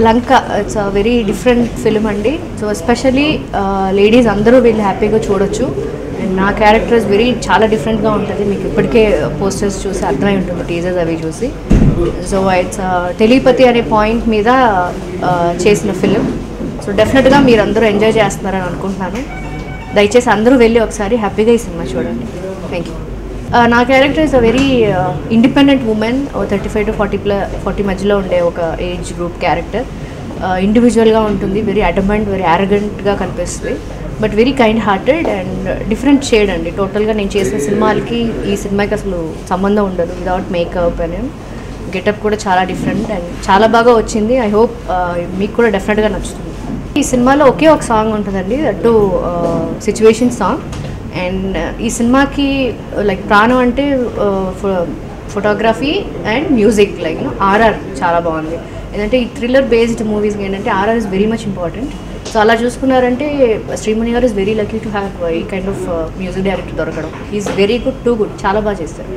Lanka it's a very different film అండి. So especially ladies అందరూ వెళ్ళి హ్యాపీగా చూడొచ్చు. అండ్ నా క్యారెక్టర్స్ చాలా డిఫరెంట్గా ఉంటుంది. మీకు ఇప్పటికే పోస్టర్స్ చూసి అర్థమై ఉంటుంది, టీజర్స్ అవి చూసి. సో ఇట్స్ టెలిపతి అనే పాయింట్ మీద చేసిన ఫిలిం. సో డెఫినెట్గా మీరు అందరూ ఎంజాయ్ చేస్తున్నారని అనుకుంటున్నాను. దయచేసి అందరూ వెళ్ళి ఒకసారి హ్యాపీగా ఈ సినిమా చూడండి. Thank you. నా character is a very independent woman. 35 to 40 మధ్యలో ఉండే ఒక ఏజ్ గ్రూప్ క్యారెక్టర్. ఇండివిజువల్గా ఉంటుంది, వెరీ అడమెంట్, వెరీ యారగెంట్గా కనిపిస్తుంది, but very kind hearted and different shade అండి. టోటల్గా నేను చేసిన సినిమాలకి ఈ సినిమాకి అసలు సంబంధం ఉండదు. విదౌట్ మేకప్ అని గెటప్ కూడా చాలా డిఫరెంట్ అండ్ చాలా బాగా వచ్చింది. ఐ హోప్ మీకు కూడా డెఫినెట్గా నచ్చుతుంది. ఈ సినిమాలో ఒకే ఒక సాంగ్ ఉంటుందండి, అటు సిచ్యువేషన్ సాంగ్. అండ్ ఈ సినిమాకి లైక్ ప్రాణం అంటే photography and music, like RR చాలా బాగుంది. ఎందుకంటే ఈ థ్రిల్లర్ బేస్డ్ మూవీస్కి ఏంటంటే RR is very much important. So అలా చూసుకున్నారంటే Srimuni garu is very lucky to have ఈ కైండ్ ఆఫ్ మ్యూజిక్ డైరెక్టర్ దొరకడం. Is very good, too good, చాలా బాగా చేస్తారు.